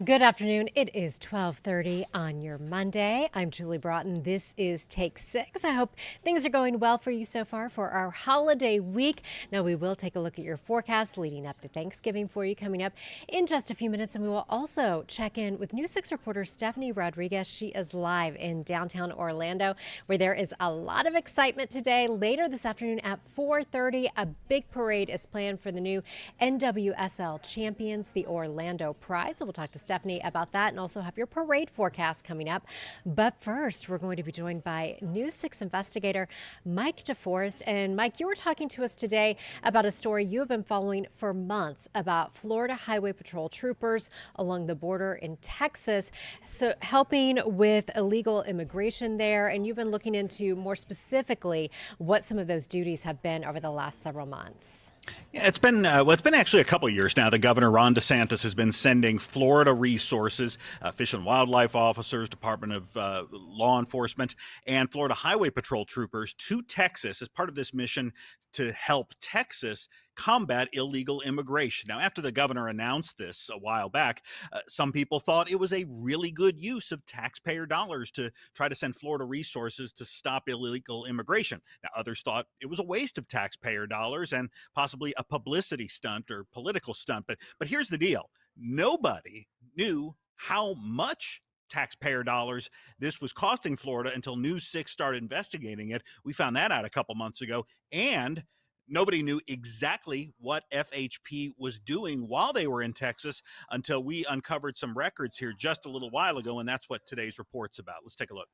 Good afternoon. It is 12:30 on your Monday. I'm Julie Broughton. This is Take 6. I hope things are going well for you so far for our holiday week. Now, we will take a look at your forecast leading up to Thanksgiving for you coming up in just a few minutes. And we will also check in with News 6 reporter Stephanie Rodriguez. She is live in downtown Orlando, where there is a lot of excitement today. Later this afternoon at 4:30, a big parade is planned for the new NWSL champions, the Orlando Pride. So we'll talk to Stephanie about that and also have your parade forecast coming up. But first, we're going to be joined by News 6 investigator Mike DeForest. And Mike, you were talking to us today about a story you have been following for months about Florida Highway Patrol troopers along the border in Texas, so helping with illegal immigration there. And you've been looking into more specifically what some of those duties have been over the last several months. Yeah, it's been actually a couple of years now. The governor, Ron DeSantis, has been sending Florida resources, Fish and Wildlife officers, Department of Law Enforcement, and Florida Highway Patrol troopers to Texas as part of this mission to help Texas combat illegal immigration. Now, after the governor announced this a while back, some people thought it was a really good use of taxpayer dollars to try to send Florida resources to stop illegal immigration. Now, others thought it was a waste of taxpayer dollars and possibly a publicity stunt or political stunt. But here's the deal. Nobody knew how much taxpayer dollars this was costing Florida until News 6 started investigating it. We found that out a couple months ago, and nobody knew exactly what FHP was doing while they were in Texas until we uncovered some records here just a little while ago, and that's what today's report's about. Let's take a look.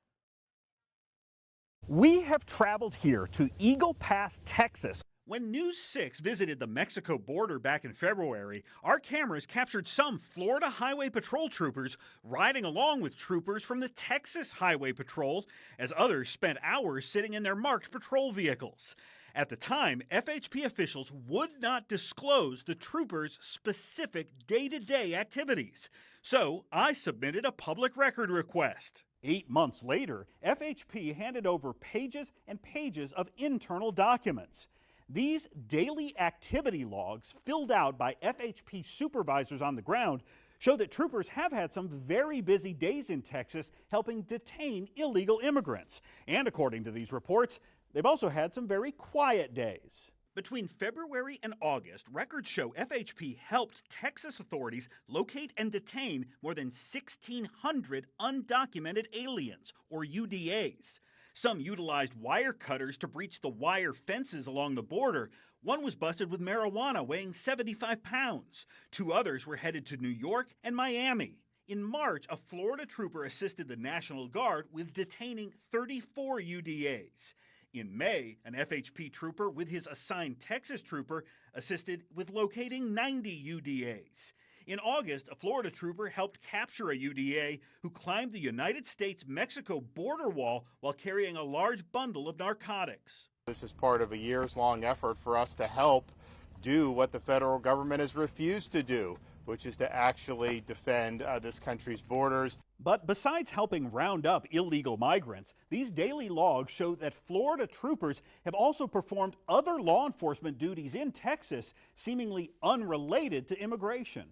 We have traveled here to Eagle Pass, Texas. When News 6 visited the Mexico border back in February, our cameras captured some Florida Highway Patrol troopers riding along with troopers from the Texas Highway Patrol, as others spent hours sitting in their marked patrol vehicles. At the time, FHP officials would not disclose the troopers' specific day-to-day activities. So I submitted a public record request. 8 months later, FHP handed over pages and pages of internal documents. These daily activity logs filled out by FHP supervisors on the ground show that troopers have had some very busy days in Texas helping detain illegal immigrants. And according to these reports, they've also had some very quiet days. Between February and August, records show FHP helped Texas authorities locate and detain more than 1,600 undocumented aliens, or UDAs. Some utilized wire cutters to breach the wire fences along the border. One was busted with marijuana weighing 75 pounds. 2 others were headed to New York and Miami. In March, a Florida trooper assisted the National Guard with detaining 34 UDAs. In May, an FHP trooper with his assigned Texas trooper assisted with locating 90 UDAs. In August, a Florida trooper helped capture a UDA who climbed the United States-Mexico border wall while carrying a large bundle of narcotics. This is part of a years-long effort for us to help do what the federal government has refused to do, which is to actually defend this country's borders. But besides helping round up illegal migrants, these daily logs show that Florida troopers have also performed other law enforcement duties in Texas, seemingly unrelated to immigration.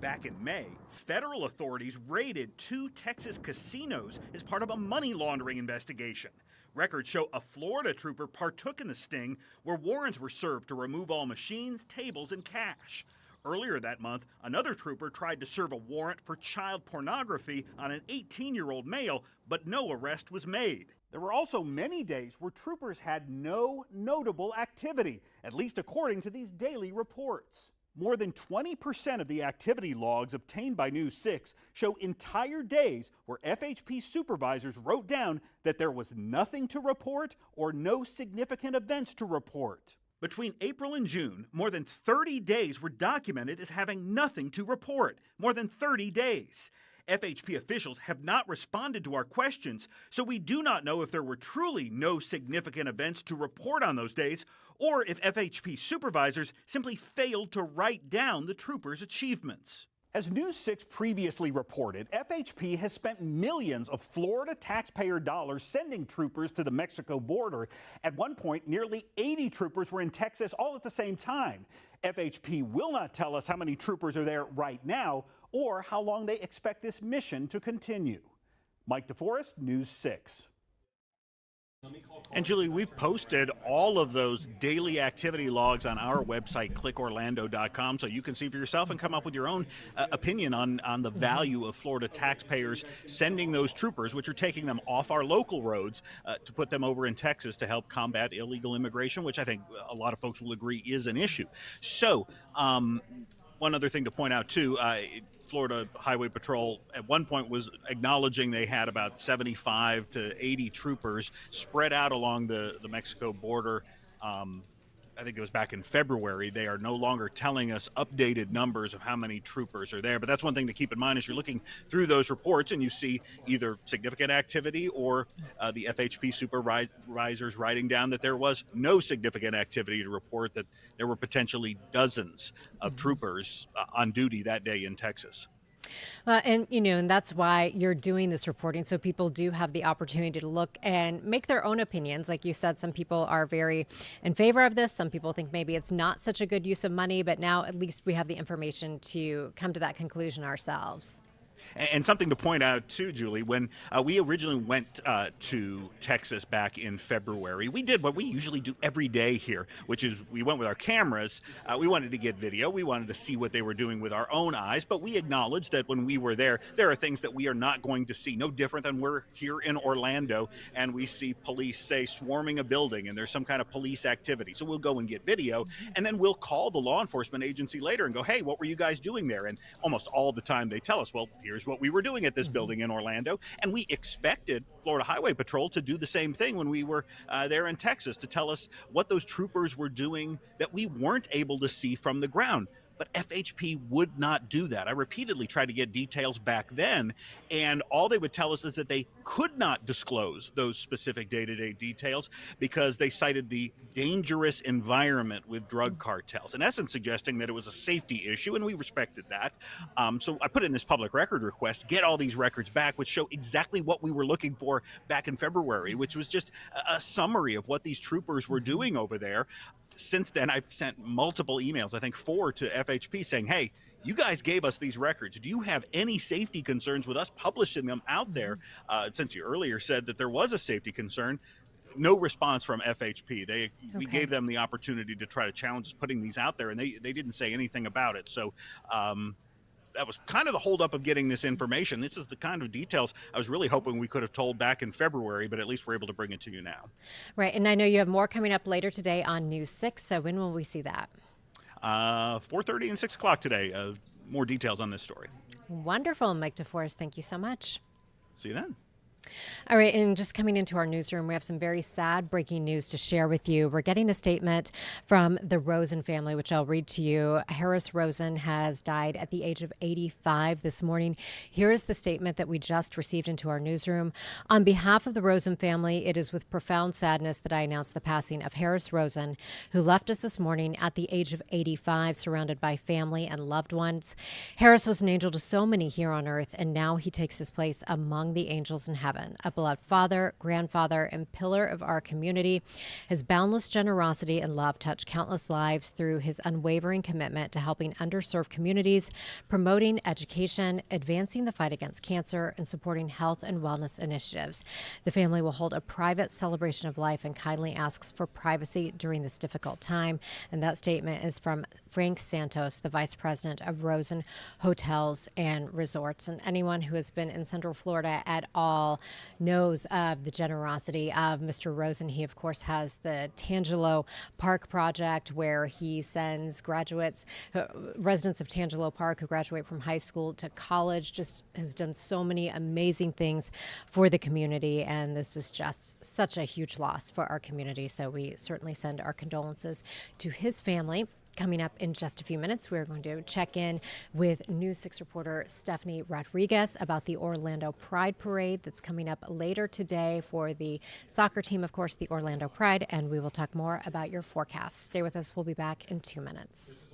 Back in May, federal authorities raided 2 Texas casinos as part of a money laundering investigation. Records show a Florida trooper partook in the sting, where warrants were served to remove all machines, tables, and cash. Earlier that month, another trooper tried to serve a warrant for child pornography on an 18-year-old male, but no arrest was made. There were also many days where troopers had no notable activity, at least according to these daily reports. More than 20% of the activity logs obtained by News 6 show entire days where FHP supervisors wrote down that there was nothing to report or no significant events to report. Between April and June, more than 30 days were documented as having nothing to report. More than 30 days. FHP officials have not responded to our questions, so we do not know if there were truly no significant events to report on those days, or if FHP supervisors simply failed to write down the troopers' achievements. As News 6 previously reported, FHP has spent millions of Florida taxpayer dollars sending troopers to the Mexico border. At one point, nearly 80 troopers were in Texas all at the same time. FHP will not tell us how many troopers are there right now or how long they expect this mission to continue. Mike DeForest, News 6. And Julie, we've posted all of those daily activity logs on our website, clickorlando.com, so you can see for yourself and come up with your own opinion on the value of Florida taxpayers sending those troopers, which are taking them off our local roads to put them over in Texas to help combat illegal immigration, which I think a lot of folks will agree is an issue. So, one other thing to point out, too, Florida Highway Patrol at one point was acknowledging they had about 75 to 80 troopers spread out along the Mexico border. I think it was back in February. They are no longer telling us updated numbers of how many troopers are there. But that's one thing to keep in mind as you're looking through those reports and you see either significant activity or the FHP supervisors writing down that there was no significant activity to report, that there were potentially dozens of troopers on duty that day in Texas. And that's why you're doing this reporting, so people do have the opportunity to look and make their own opinions. Like you said, some people are very in favor of this. Some people think maybe it's not such a good use of money, but now at least we have the information to come to that conclusion ourselves. And something to point out, too, Julie, when we originally went to Texas back in February, we did what we usually do every day here, which is we went with our cameras. We wanted to get video. We wanted to see what they were doing with our own eyes. But we acknowledged that when we were there are things that we are not going to see, no different than we're here in Orlando and we see police, say, swarming a building and there's some kind of police activity. So we'll go and get video and then we'll call the law enforcement agency later and go, hey, what were you guys doing there? And almost all the time they tell us, well, here's what we were doing at this building in Orlando. And we expected Florida Highway Patrol to do the same thing when we were there in Texas, to tell us what those troopers were doing that we weren't able to see from the ground. But FHP would not do that. I repeatedly tried to get details back then, and all they would tell us is that they could not disclose those specific day-to-day details because they cited the dangerous environment with drug cartels, in essence suggesting that it was a safety issue, and we respected that. So I put in this public record request, get all these records back, which show exactly what we were looking for back in February, which was just a summary of what these troopers were doing over there. Since then, I've sent multiple emails, I think 4 to FHP, saying, hey, you guys gave us these records. Do you have any safety concerns with us publishing them out there? Since you earlier said that there was a safety concern, no response from FHP. We gave them the opportunity to try to challenge us putting these out there, and they didn't say anything about it. So that was kind of the holdup of getting this information. This is the kind of details I was really hoping we could have told back in February, but at least we're able to bring it to you now. Right, and I know you have more coming up later today on News 6, so when will we see that? 4:30 and 6 o'clock today. More details on this story. Wonderful. Mike DeForest, thank you so much. See you then. All right, and just coming into our newsroom, we have some very sad breaking news to share with you. We're getting a statement from the Rosen family, which I'll read to you. Harris Rosen has died at the age of 85 this morning. Here is the statement that we just received into our newsroom. On behalf of the Rosen family, it is with profound sadness that I announce the passing of Harris Rosen, who left us this morning at the age of 85, surrounded by family and loved ones. Harris was an angel to so many here on earth, and now he takes his place among the angels in heaven. A beloved father, grandfather, and pillar of our community. His boundless generosity and love touched countless lives through his unwavering commitment to helping underserved communities, promoting education, advancing the fight against cancer, and supporting health and wellness initiatives. The family will hold a private celebration of life and kindly asks for privacy during this difficult time. And that statement is from Frank Santos, the vice president of Rosen Hotels and Resorts. And anyone who has been in Central Florida at all knows of the generosity of Mr. Rosen. He, of course, has the Tangelo Park project where he sends graduates, residents of Tangelo Park who graduate from high school to college, just has done so many amazing things for the community. And this is just such a huge loss for our community. So we certainly send our condolences to his family. Coming up in just a few minutes, we're going to check in with News 6 reporter Stephanie Rodriguez about the Orlando Pride Parade that's coming up later today for the soccer team, of course, the Orlando Pride, and we will talk more about your forecast. Stay with us. We'll be back in 2 minutes.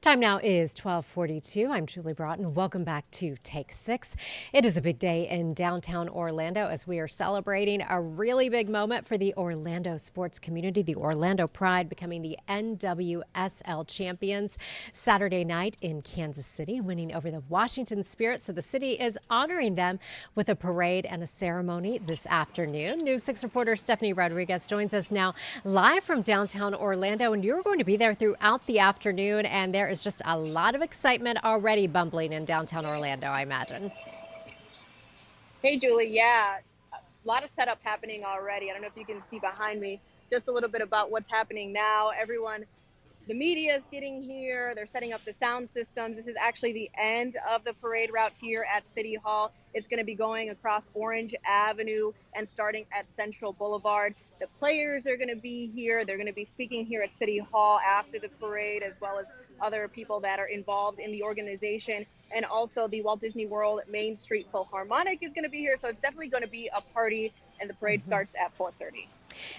Time now is 12:42. I'm Julie Broughton. Welcome back to Take 6. It is a big day in downtown Orlando as we are celebrating a really big moment for the Orlando sports community. The Orlando Pride becoming the NWSL champions Saturday night in Kansas City, winning over the Washington Spirit. So the city is honoring them with a parade and a ceremony this afternoon. News 6 reporter Stephanie Rodriguez joins us now live from downtown Orlando, and you're going to be there throughout the afternoon, and there is just a lot of excitement already bumbling in downtown Orlando, I imagine. Hey, Julie. Yeah, a lot of setup happening already. I don't know if you can see behind me just a little bit about what's happening now. The media is getting here. They're setting up the sound systems. This is actually the end of the parade route here at City Hall. It's going to be going across Orange Avenue and starting at Central Boulevard. The players are going to be here. They're going to be speaking here at City Hall after the parade, as well as other people that are involved in the organization. And also the Walt Disney World Main Street Philharmonic is going to be here. So it's definitely going to be a party, and the parade starts at 4:30.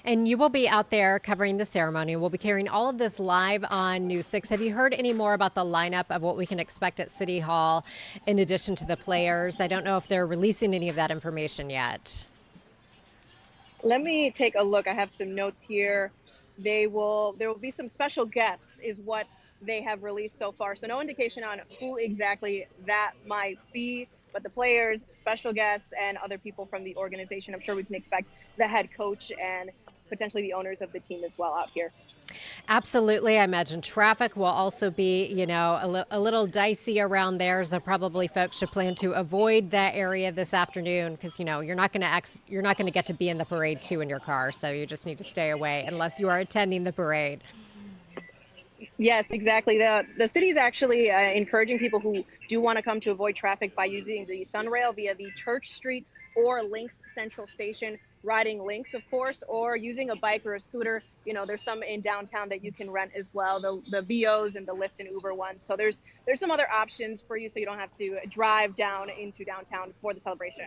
And you will be out there covering the ceremony. We'll be carrying all of this live on News 6. Have you heard any more about the lineup of what we can expect at City Hall in addition to the players? I don't know if they're releasing any of that information yet. Let me take a look. I have some notes here. There will be some special guests is what they have released so far. So no indication on who exactly that might be, but the players, special guests, and other people from the organization. I'm sure we can expect the head coach and potentially the owners of the team as well out here. Absolutely. I imagine traffic will also be, a little dicey around there. So probably folks should plan to avoid that area this afternoon because, you're not going to get to be in the parade too in your car. So you just need to stay away unless you are attending the parade. Yes, exactly. The city is actually encouraging people who do want to come to avoid traffic by using the Sunrail via the Church Street or Lynx Central Station, riding Lynx, of course, or using a bike or a scooter. There's some in downtown that you can rent as well, the VOs and the Lyft and Uber ones. So there's some other options for you so you don't have to drive down into downtown for the celebration.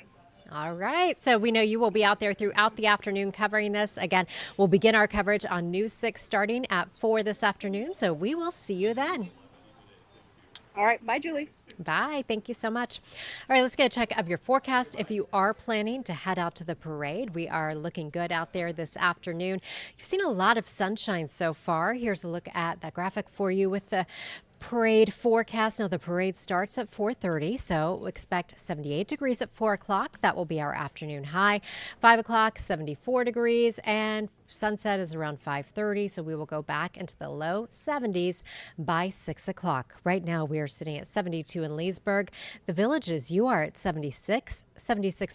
All right. So we know you will be out there throughout the afternoon covering this. Again, we'll begin our coverage on News 6 starting at 4 this afternoon. So we will see you then. All right. Bye, Julie. Bye. Thank you so much. All right, let's get a check of your forecast. If you are planning to head out to the parade, we are looking good out there this afternoon. You've seen a lot of sunshine so far. Here's a look at that graphic for you with the parade forecast. Now the parade starts at 4:30, so expect 78 degrees at 4 o'clock. That will be our afternoon high. 5 o'clock, 74 degrees, and sunset is around 5:30, so we will go back into the low 70s by 6 o'clock. Right now we are sitting at 72 in Leesburg. The Villages, you are at 76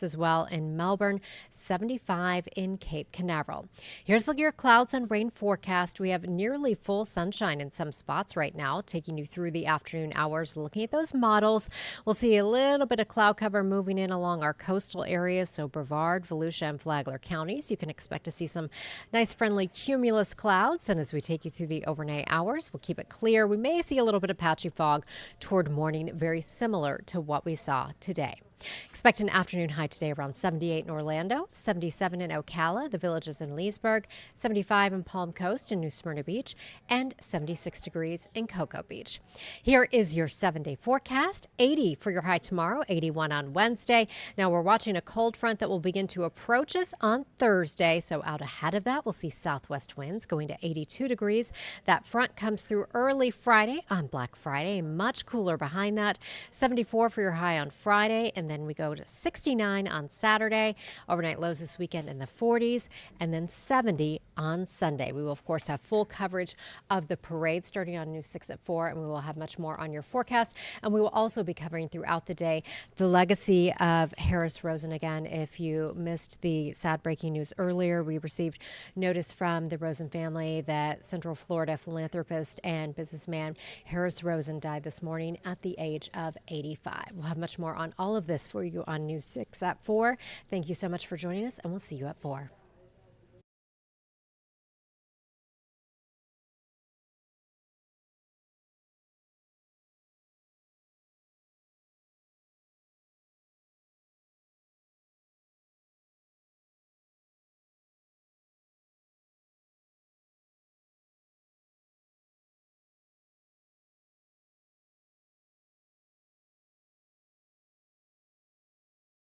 as well in Melbourne, 75 in Cape Canaveral. Here's a look at your clouds and rain forecast. We have nearly full sunshine in some spots right now, taking you through the afternoon hours. Looking at those models, we'll see a little bit of cloud cover moving in along our coastal areas, so Brevard, Volusia, and Flagler counties. You can expect to see some nice friendly cumulus clouds. And as we take you through the overnight hours, we'll keep it clear. We may see a little bit of patchy fog toward morning, very similar to what we saw today. Expect an afternoon high today around 78 in Orlando, 77 in Ocala, the Villages in Leesburg, 75 in Palm Coast and New Smyrna Beach, and 76 degrees in Cocoa Beach. Here is your 7-day forecast. 80 for your high tomorrow, 81 on Wednesday. Now we're watching a cold front that will begin to approach us on Thursday. So out ahead of that, we'll see southwest winds going to 82 degrees. That front comes through early Friday on Black Friday, much cooler behind that. 74 for your high on Friday, and then we go to 69 on Saturday. Overnight lows this weekend in the 40s, and then 70 on Sunday. We will, of course, have full coverage of the parade starting on News 6 at 4, and we will have much more on your forecast. And we will also be covering throughout the day the legacy of Harris Rosen. Again, if you missed the sad breaking news earlier, we received notice from the Rosen family that Central Florida philanthropist and businessman Harris Rosen died this morning at the age of 85. We'll have much more on all of this for you on News 6 at 4. Thank you so much for joining us, and we'll see you at 4.